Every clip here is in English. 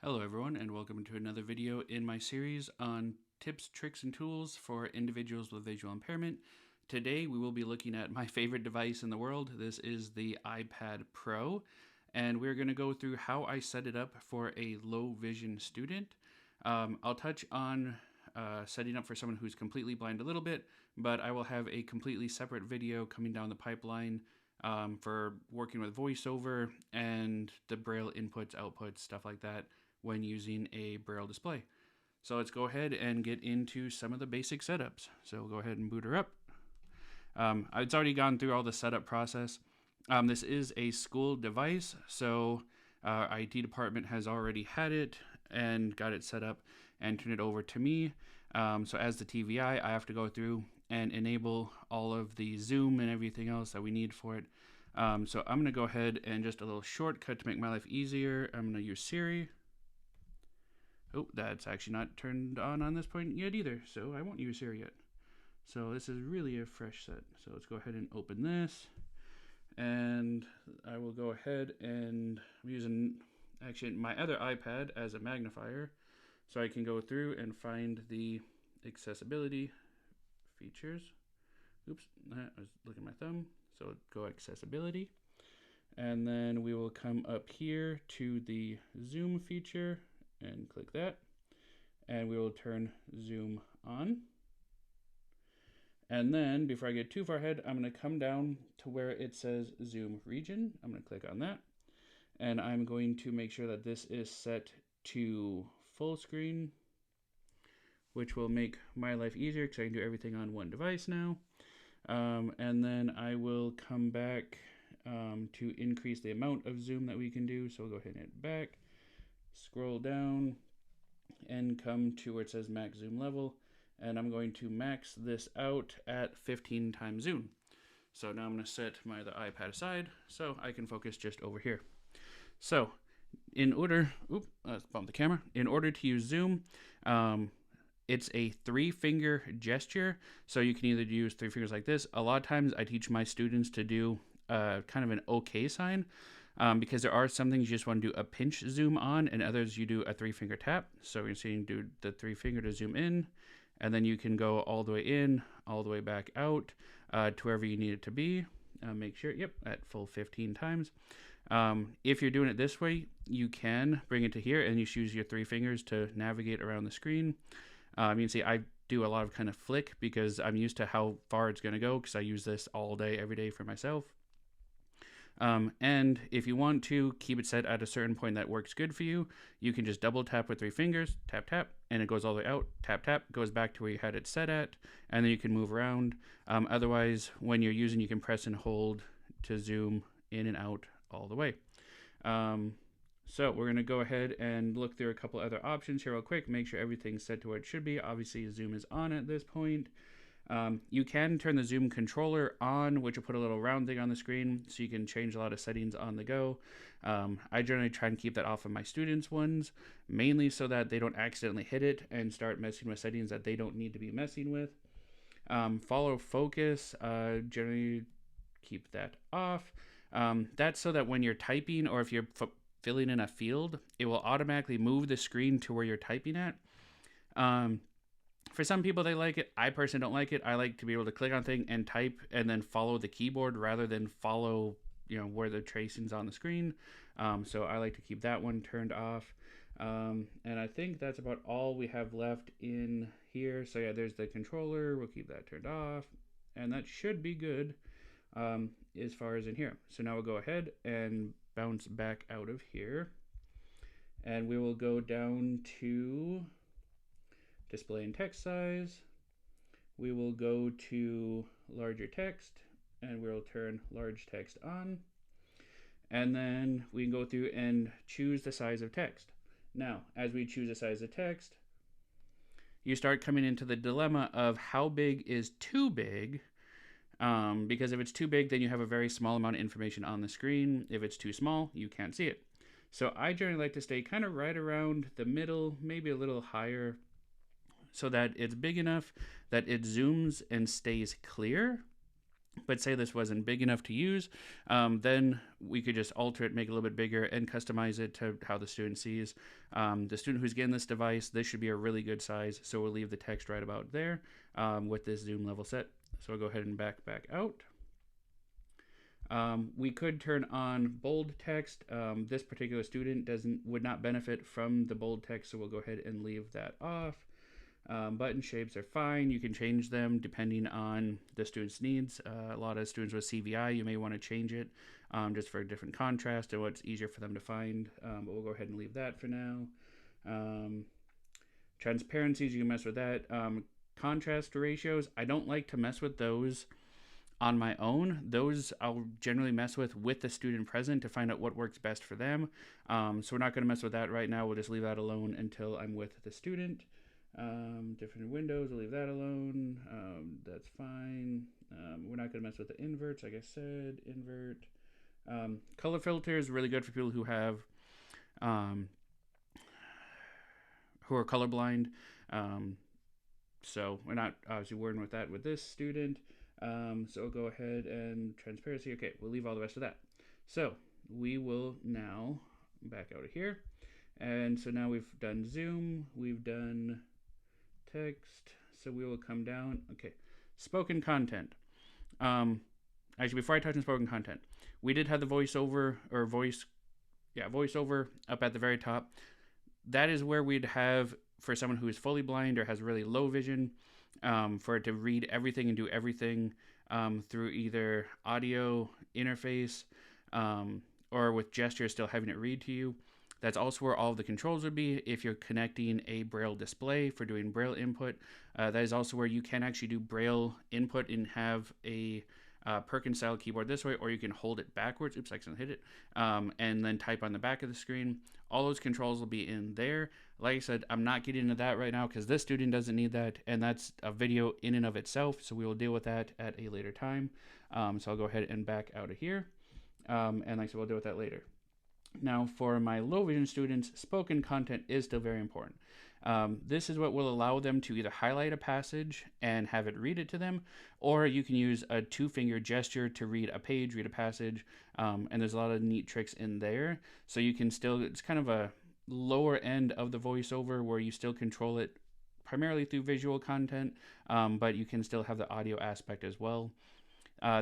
Hello everyone, and welcome to another video in my series on tips, tricks, and tools for individuals with visual impairment. Today we will be looking at my favorite device in the world. This is the iPad Pro, and we're going to go through how I set it up for a low vision student. I'll touch on setting up for someone who's completely blind a little bit, but I will have a completely separate video coming down the pipeline for working with VoiceOver and the Braille inputs, outputs, stuff like that when using a Braille display. So let's go ahead and get into some of the basic setups. So we'll go ahead and boot her up. It's already gone through all the setup process. This is a school device, so our IT department has already had it and got it set up and turned it over to me. So as the TVI, I have to go through and enable all of the Zoom and everything else that we need for it. So I'm going to go ahead and just a little shortcut to make my life easier. I'm going to use Siri. Oh, that's actually not turned on this point yet either, so I won't use Siri yet. So this is really a fresh set. So let's go ahead and open this. And I will go ahead and I'm using actually my other iPad as a magnifier, so I can go through and find the accessibility features. Oops, I was looking at my thumb. So go accessibility. And then we will come up here to the zoom feature and click that. And we will turn zoom on. And then before I get too far ahead, I'm going to come down to where it says zoom region. I'm going to click on that. And I'm going to make sure that this is set to full screen, which will make my life easier because I can do everything on one device now. And then I will come back to increase the amount of zoom that we can do. So we'll go ahead and hit back, scroll down, and come to where it says max zoom level. And I'm going to max this out at 15 times zoom. So now I'm going to set the iPad aside so I can focus just over here. So in order, let's bump the camera. In order to use zoom, it's a 3-finger gesture. So you can either use 3 fingers like this. A lot of times I teach my students to do kind of an OK sign because there are some things you just want to do a pinch zoom on, and others you do a 3-finger tap. So you're seeing do the 3-finger to zoom in, and then you can go all the way in, all the way back out to wherever you need it to be. Make sure, at full 15 times. If you're doing it this way, you can bring it to here and you use your 3 fingers to navigate around the screen. You can see I do a lot of kind of flick because I'm used to how far it's going to go because I use this all day, every day for myself. And if you want to keep it set at a certain point that works good for you, you can just double tap with 3 fingers, tap, tap, and it goes all the way out, tap, tap, goes back to where you had it set at, and then you can move around. Otherwise, when you're using, you can press and hold to zoom in and out all the way. So we're going to go ahead and look through a couple other options here real quick, make sure everything's set to where it should be. Obviously, zoom is on at this point. You can turn the zoom controller on, which will put a little round thing on the screen, so you can change a lot of settings on the go. I generally try and keep that off of my students' ones, mainly so that they don't accidentally hit it and start messing with settings that they don't need to be messing with. Follow focus, generally keep that off. That's so that when you're typing or if you're filling in a field, it will automatically move the screen to where you're typing at. For some people, they like it. I personally don't like it. I like to be able to click on thing and type and then follow the keyboard rather than follow, where the tracing's on the screen. So I like to keep that one turned off. And I think that's about all we have left in here. So yeah, there's the controller. We'll keep that turned off. And that should be good as far as in here. So now we'll go ahead and bounce back out of here. And we will go down to display and text size. We will go to larger text and we'll turn large text on. And then we can go through and choose the size of text. Now, as we choose the size of text, you start coming into the dilemma of how big is too big. Because if it's too big, then you have a very small amount of information on the screen. If it's too small, you can't see it. So I generally like to stay kind of right around the middle, maybe a little higher, so that it's big enough that it zooms and stays clear, But say this wasn't big enough to use, then we could just alter it, make it a little bit bigger, and customize it to how the student sees. The student who's getting this device, this should be a really good size, so we'll leave the text right about there with this zoom level set. So I'll go ahead and back out. We could turn on bold text. This particular student would not benefit from the bold text, so we'll go ahead and leave that off. Button shapes are fine. You can change them depending on the student's needs. A lot of students with CVI, you may want to change it just for a different contrast and what's easier for them to find. But we'll go ahead and leave that for now. Transparencies, you can mess with that. Contrast ratios, I don't like to mess with those on my own. Those I'll generally mess with the student present to find out what works best for them. So we're not going to mess with that right now. We'll just leave that alone until I'm with the student. Different windows, we'll leave that alone. That's fine. We're not going to mess with the inverts, like I said. Invert. Color filter is really good for people who have who are colorblind. So we're not obviously worrying with that with this student. So we'll go ahead and transparency. Okay, we'll leave all the rest of that. So we will now back out of here. And so now we've done zoom, we've done text, so we will come down. Okay, spoken content. Actually, before I touch on spoken content, we did have the voiceover up at the very top. That is where we'd have, for someone who is fully blind or has really low vision, for it to read everything and do everything through either audio interface or with gesture, still having it read to you. That's also where all of the controls would be if you're connecting a Braille display for doing Braille input. That is also where you can actually do Braille input and have a Perkins style keyboard this way, or you can hold it backwards. Oops, I accidentally hit it. And then type on the back of the screen. All those controls will be in there. Like I said, I'm not getting into that right now because this student doesn't need that, and that's a video in and of itself, so we will deal with that at a later time. So I'll go ahead and back out of here. And like I said, we'll deal with that later. Now, for my low vision students, spoken content is still very important. This is what will allow them to either highlight a passage and have it read it to them, or you can use a two-finger gesture to read a page, read a passage, and there's a lot of neat tricks in there. So you can still, it's kind of a lower end of the voiceover where you still control it primarily through visual content, but you can still have the audio aspect as well.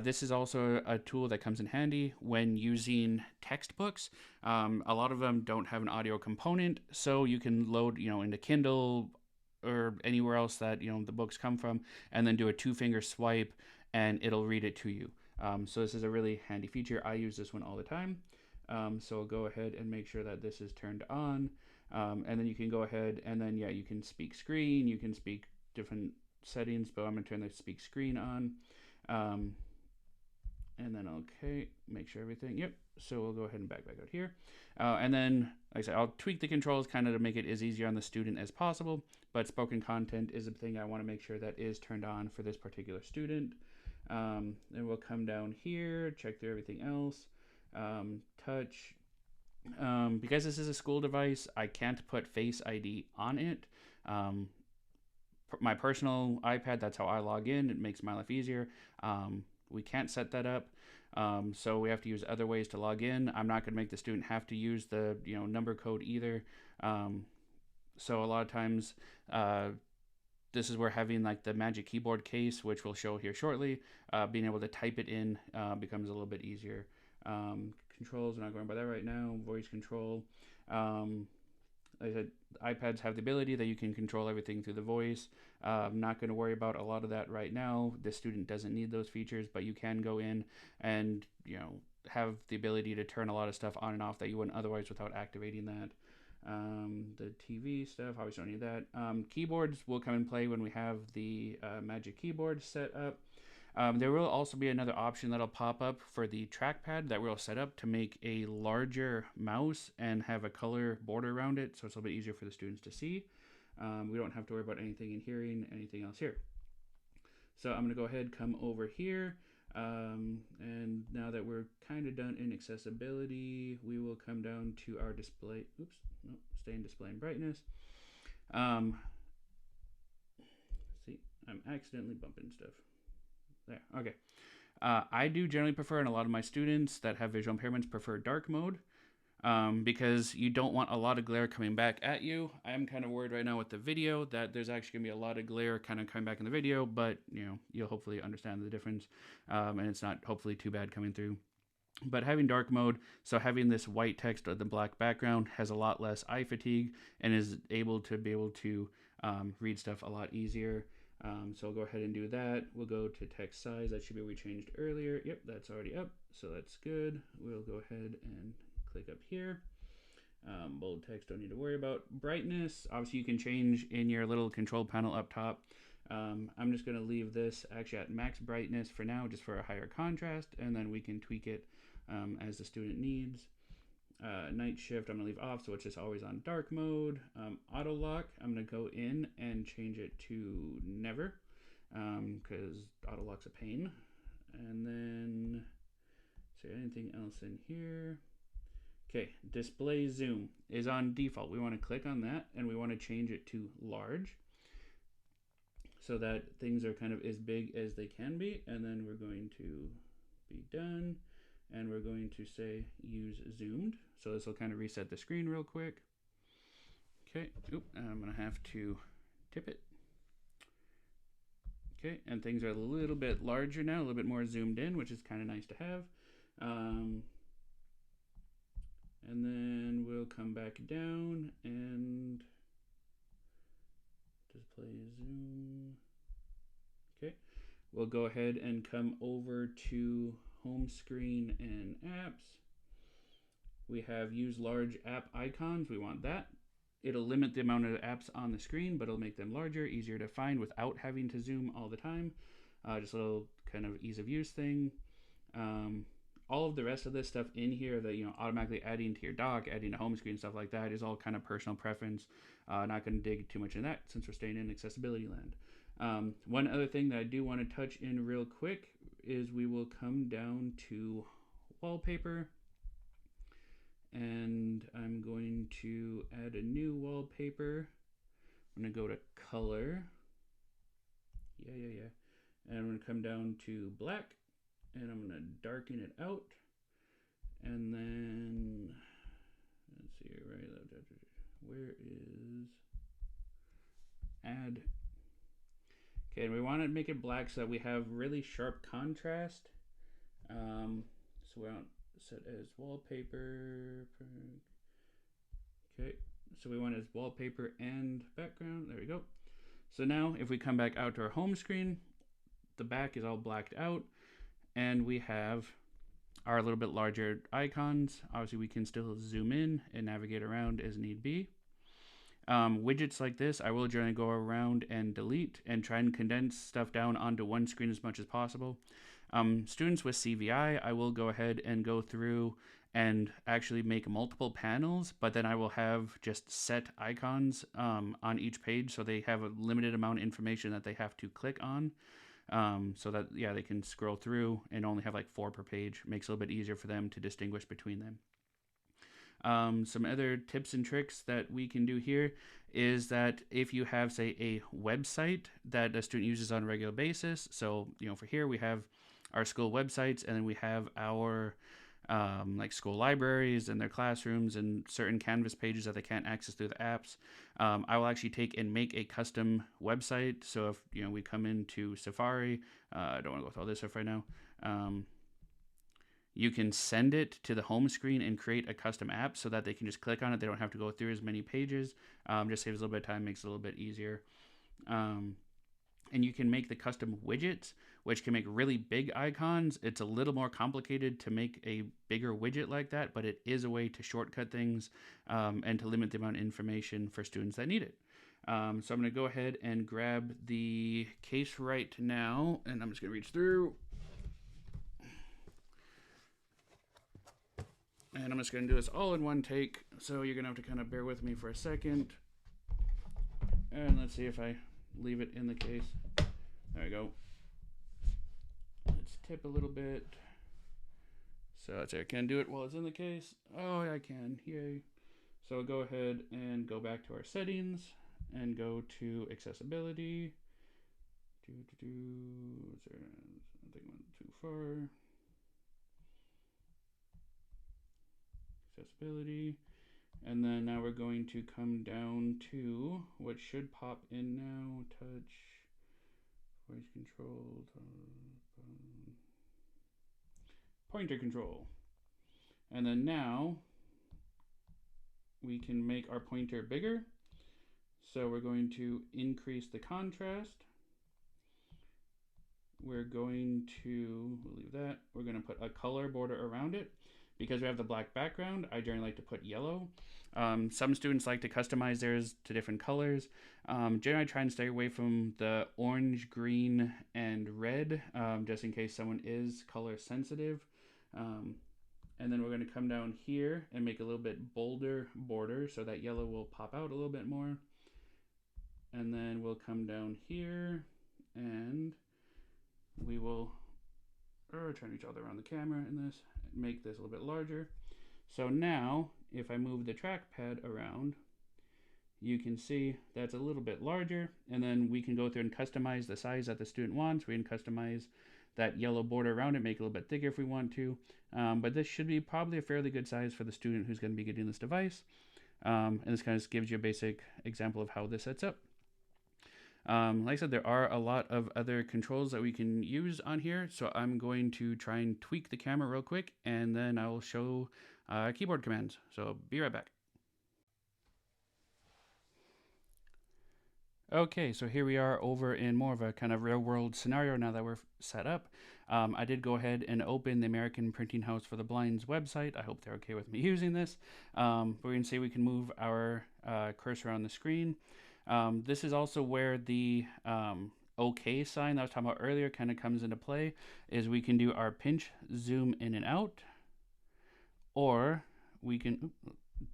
This is also a tool that comes in handy when using textbooks. A lot of them don't have an audio component, so you can load, into Kindle or anywhere else that, the books come from, and then do a two-finger swipe, and it'll read it to you. So this is a really handy feature. I use this one all the time. So I'll go ahead and make sure that this is turned on. And then you can go ahead and then, you can speak screen, you can speak different settings, but I'm going to turn the speak screen on. And then, okay, make sure everything, yep. So we'll go ahead and back out here. And then, like I said, I'll tweak the controls kind of to make it as easier on the student as possible. But spoken content is a thing I want to make sure that is turned on for this particular student. Then we'll come down here, check through everything else. Touch. Because this is a school device, I can't put Face ID on it. My personal iPad, that's how I log in. It makes my life easier. We can't set that up, so we have to use other ways to log in. I'm not going to make the student have to use the number code either. So a lot of times, this is where having like the Magic Keyboard case, which we'll show here shortly, being able to type it in becomes a little bit easier. Controls, we're not going by that right now. Voice control. Like I said, iPads have the ability that you can control everything through the voice. I'm not going to worry about a lot of that right now. The student doesn't need those features, but you can go in and have the ability to turn a lot of stuff on and off that you wouldn't otherwise without activating that. The TV stuff, obviously don't need that. Keyboards will come in play when we have the Magic Keyboard set up. There will also be another option that'll pop up for the trackpad that we'll set up to make a larger mouse and have a color border around it, so it's a little bit easier for the students to see. We don't have to worry about anything in hearing, anything else here. So I'm going to go ahead, come over here, and now that we're kind of done in accessibility, we will come down to our display. Oops, no, stay in display and brightness. See, I'm accidentally bumping stuff. There, okay. I do generally prefer, and a lot of my students that have visual impairments prefer dark mode, because you don't want a lot of glare coming back at you. I'm kind of worried right now with the video that there's actually going to be a lot of glare kind of coming back in the video, but you'll hopefully understand the difference, and it's not hopefully too bad coming through. But having dark mode, so having this white text or the black background, has a lot less eye fatigue and is able to read stuff a lot easier. So I'll go ahead and do that. We'll go to text size. That should be what we changed earlier. Yep, that's already up, so that's good. We'll go ahead and click up here. Bold text, don't need to worry about. Brightness, obviously you can change in your little control panel up top. I'm just going to leave this actually at max brightness for now, just for a higher contrast, and then we can tweak it as the student needs. Night shift, I'm going to leave off, so it's just always on dark mode. Auto lock, I'm going to go in and change it to never, because auto lock's a pain. And then, is there anything else in here? Okay, display zoom is on default. We want to click on that, and we want to change it to large, so that things are kind of as big as they can be. And then we're going to be done, and we're going to say use zoomed. So this will kind of reset the screen real quick. Okay, I'm gonna have to tip it. Okay, and things are a little bit larger now, a little bit more zoomed in, which is kind of nice to have. And then we'll come back down and display zoom. Okay, we'll go ahead and come over to home screen and apps. We have use large app icons. We want that. It'll limit the amount of apps on the screen, but it'll make them larger, easier to find without having to zoom all the time. Just a little kind of ease of use thing. All of the rest of this stuff in here that automatically adding to your dock, adding to home screen, stuff like that is all kind of personal preference. Not going to dig too much in that since we're staying in accessibility land. One other thing that I do want to touch in real quick is we will come down to wallpaper, and I'm going to add a new wallpaper. I'm going to go to color. Yeah. And I'm going to come down to black, and I'm going to darken it out. And then, let's see, right, where is add? Okay, and we want to make it black so that we have really sharp contrast. So we want set as wallpaper. Okay, so we want it as wallpaper and background. There we go. So now if we come back out to our home screen, the back is all blacked out, and we have our little bit larger icons. Obviously we can still zoom in and navigate around as need be. Widgets like this, I will generally go around and delete and try and condense stuff down onto one screen as much as possible. Students with CVI, I will go ahead and go through and actually make multiple panels, but then I will have just set icons on each page, so they have a limited amount of information that they have to click on, so that they can scroll through and only have like 4 per page. Makes it a little bit easier for them to distinguish between them. Some other tips and tricks that we can do here is that if you have, say, a website that a student uses on a regular basis, so for here we have our school websites, and then we have our like school libraries and their classrooms and certain Canvas pages that they can't access through the apps. I will actually take and make a custom website. So if we come into Safari, I don't want to go through all this stuff right now. You can send it to the home screen and create a custom app so that they can just click on it. They don't have to go through as many pages. Just saves a little bit of time, makes it a little bit easier. And you can make the custom widgets, which can make really big icons. It's a little more complicated to make a bigger widget like that, but it is a way to shortcut things and to limit the amount of information for students that need it. So I'm going to go ahead and grab the case right now, and I'm just going to reach through. And I'm just going to do this all in one take, so you're going to have to kind of bear with me for a second. And let's see if I leave it in the case. There we go. Let's tip a little bit. So let's see, I can do it while it's in the case. Oh, I can. Yay. So I'll go ahead and go back to our settings and go to accessibility. something went too far. Accessibility. And then now we're going to come down to what should pop in now. Touch, voice control, pointer control. And then now we can make our pointer bigger. So we're going to increase the contrast. We're going to, we'll leave that. We're going to put a color border around it. Because we have the black background, I generally like to put yellow. Some students like to customize theirs to different colors. Generally, I try and stay away from the orange, green, and red, just in case someone is color sensitive. And then we're going to come down here and make a little bit bolder border so that yellow will pop out a little bit more. And then we'll come down here and we will try to reach all the way around the camera in this, make this a little bit larger. So now if I move the trackpad around, you can see that's a little bit larger, and then we can go through and customize the size that the student wants. We can customize that yellow border around it, make it a little bit thicker if we want to, but this should be probably a fairly good size for the student who's going to be getting this device. And this kind of just gives you a basic example of how this sets up. Like I said, there are a lot of other controls that we can use on here, so I'm going to try and tweak the camera real quick, and then I will show keyboard commands. So be right back. Okay, so here we are over in more of a kind of real world scenario now that we're set up. I did go ahead and open the American Printing House for the Blind's website. I hope they're okay with me using this. But we can see we can move our cursor on the screen. This is also where the OK sign that I was talking about earlier kind of comes into play, is we can do our pinch, zoom in and out, or we can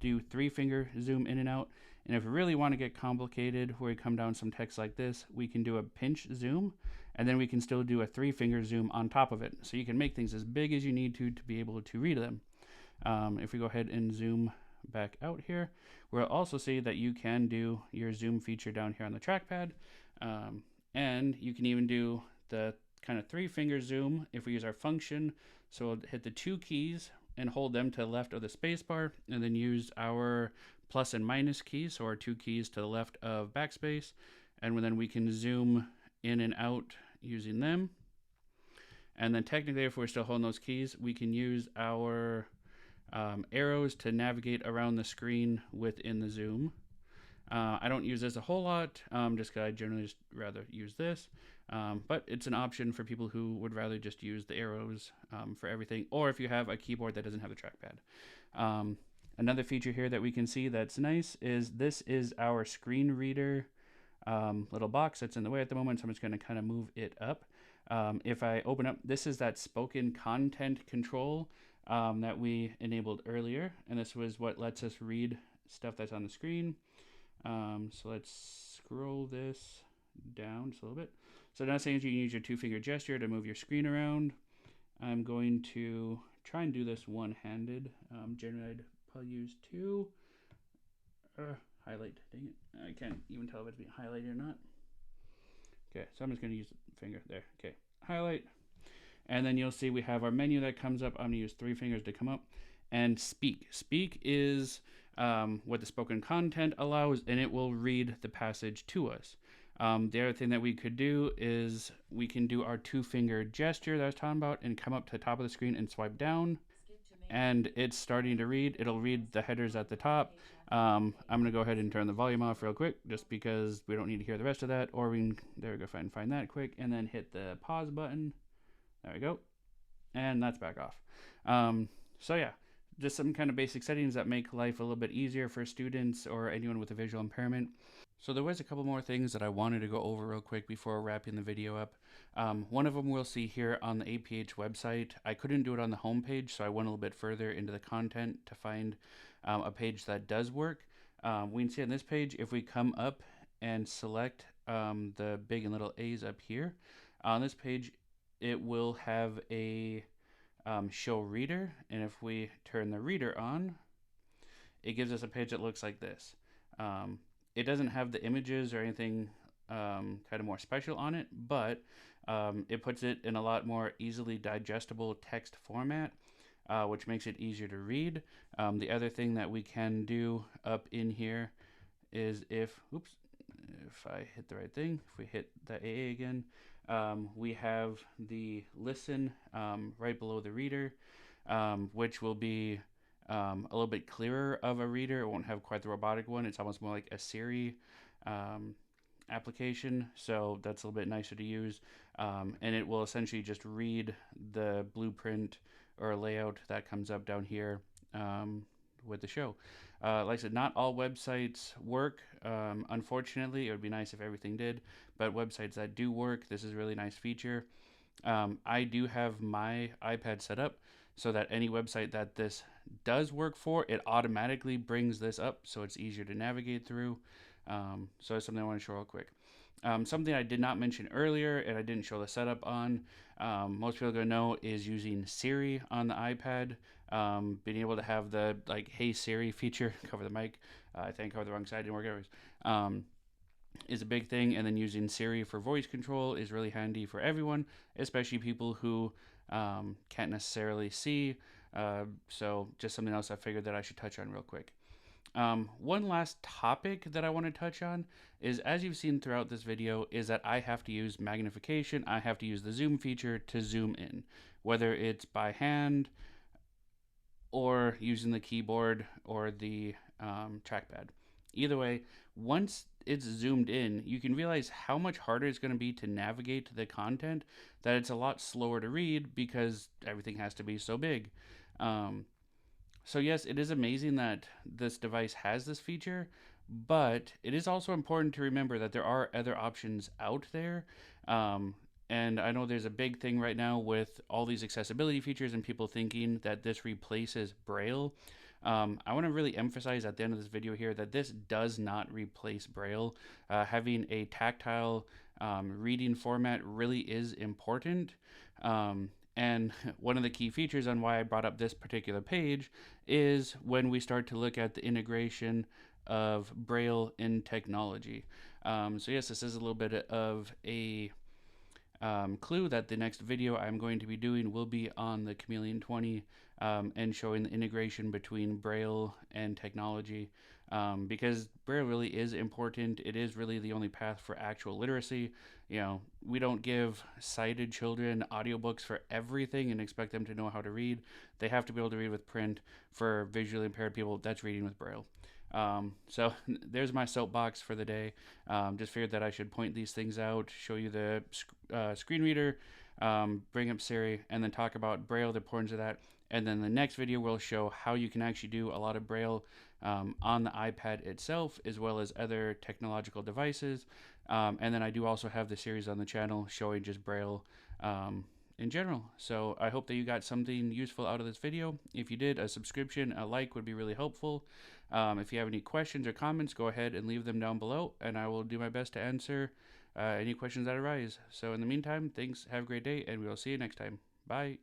do 3-finger zoom in and out. And if we really want to get complicated, where we come down some text like this, we can do a pinch zoom, and then we can still do a 3-finger zoom on top of it. So you can make things as big as you need to be able to read them. If we go ahead and zoom back out here, we'll also see that you can do your zoom feature down here on the trackpad, and you can even do the kind of 3-finger zoom if we use our function. So we'll hit the 2 keys and hold them to the left of the spacebar, and then use our plus and minus keys, so our 2 keys to the left of backspace, and then we can zoom in and out using them. And then technically, if we're still holding those keys, we can use our arrows to navigate around the screen within the zoom. I don't use this a whole lot, just because I generally just rather use this. But it's an option for people who would rather just use the arrows for everything, or if you have a keyboard that doesn't have the trackpad. Another feature here that we can see that's nice is this is our screen reader little box that's in the way at the moment, so I'm just going to kind of move it up. If I open up, this is that spoken content control that we enabled earlier, and this was what lets us read stuff that's on the screen. So let's scroll this down just a little bit. So now saying you can use your 2-finger gesture to move your screen around. I'm going to try and do this one-handed. Generally, I'd probably use 2. Highlight, dang it. I can't even tell if it's being highlighted or not. Okay, so I'm just going to use the finger there. Okay, highlight. And then you'll see we have our menu that comes up. I'm going to use 3 fingers to come up. And speak. Speak is what the spoken content allows, and it will read the passage to us. The other thing that we could do is we can do our 2-finger gesture that I was talking about and come up to the top of the screen and swipe down. And it's starting to read. It'll read the headers at the top. I'm going to go ahead and turn the volume off real quick just because we don't need to hear the rest of that. Or we can, there we go, find that quick, and then hit the pause button. There we go. And that's back off. So yeah, just some kind of basic settings that make life a little bit easier for students or anyone with a visual impairment. So there was a couple more things that I wanted to go over real quick before wrapping the video up. One of them we'll see here on the APH website. I couldn't do it on the home page, so I went a little bit further into the content to find a page that does work. We can see on this page, if we come up and select the big and little A's up here, on this page it will have a show reader, and if we turn the reader on, it gives us a page that looks like this. It doesn't have the images or anything kind of more special on it, but it puts it in a lot more easily digestible text format, which makes it easier to read. The other thing that we can do up in here is if I hit the right thing, if we hit the AA again, we have the listen right below the reader, which will be a little bit clearer of a reader. It won't have quite the robotic one. It's almost more like a Siri application, so that's a little bit nicer to use. And it will essentially just read the blueprint or layout that comes up down here with the show. Like I said, not all websites work. Unfortunately, it would be nice if everything did, but websites that do work, this is a really nice feature. I do have my iPad set up so that any website that this does work for, it automatically brings this up so it's easier to navigate through. So that's something I want to show real quick. Something I did not mention earlier and I didn't show the setup on, most people are going to know, is using Siri on the iPad. Being able to have the like Hey Siri feature, cover the mic, I think I covered the wrong side, didn't work anyways, is a big thing. And then using Siri for voice control is really handy for everyone, especially people who can't necessarily see. So just something else I figured that I should touch on real quick. One last topic that I want to touch on is, as you've seen throughout this video, is that I have to use magnification. I have to use the zoom feature to zoom in, whether it's by hand or using the keyboard or the trackpad. Either way, once it's zoomed in, you can realize how much harder it's going to be to navigate the content, that it's a lot slower to read because everything has to be so big. So yes, it is amazing that this device has this feature, but it is also important to remember that there are other options out there. And I know there's a big thing right now with all these accessibility features and people thinking that this replaces Braille. I want to really emphasize at the end of this video here that this does not replace Braille. Having a tactile reading format really is important. And one of the key features on why I brought up this particular page is when we start to look at the integration of Braille in technology. So yes, this is a little bit of a clue that the next video I'm going to be doing will be on the Chameleon 20 and showing the integration between Braille and technology, because Braille really is important. It is really the only path for actual literacy. You know, we don't give sighted children audiobooks for everything and expect them to know how to read. They have to be able to read with print. For visually impaired people, that's reading with Braille. So there's my soapbox for the day. Just figured that I should point these things out, show you the screen reader, bring up Siri, and then talk about Braille, the importance of that. And then the next video will show how you can actually do a lot of Braille on the iPad itself, as well as other technological devices. And then I do also have the series on the channel showing just Braille in general. So I hope that you got something useful out of this video. If you did, a subscription, a like would be really helpful. If you have any questions or comments, go ahead and leave them down below, and I will do my best to answer any questions that arise. So in the meantime, thanks, have a great day, and we will see you next time. Bye.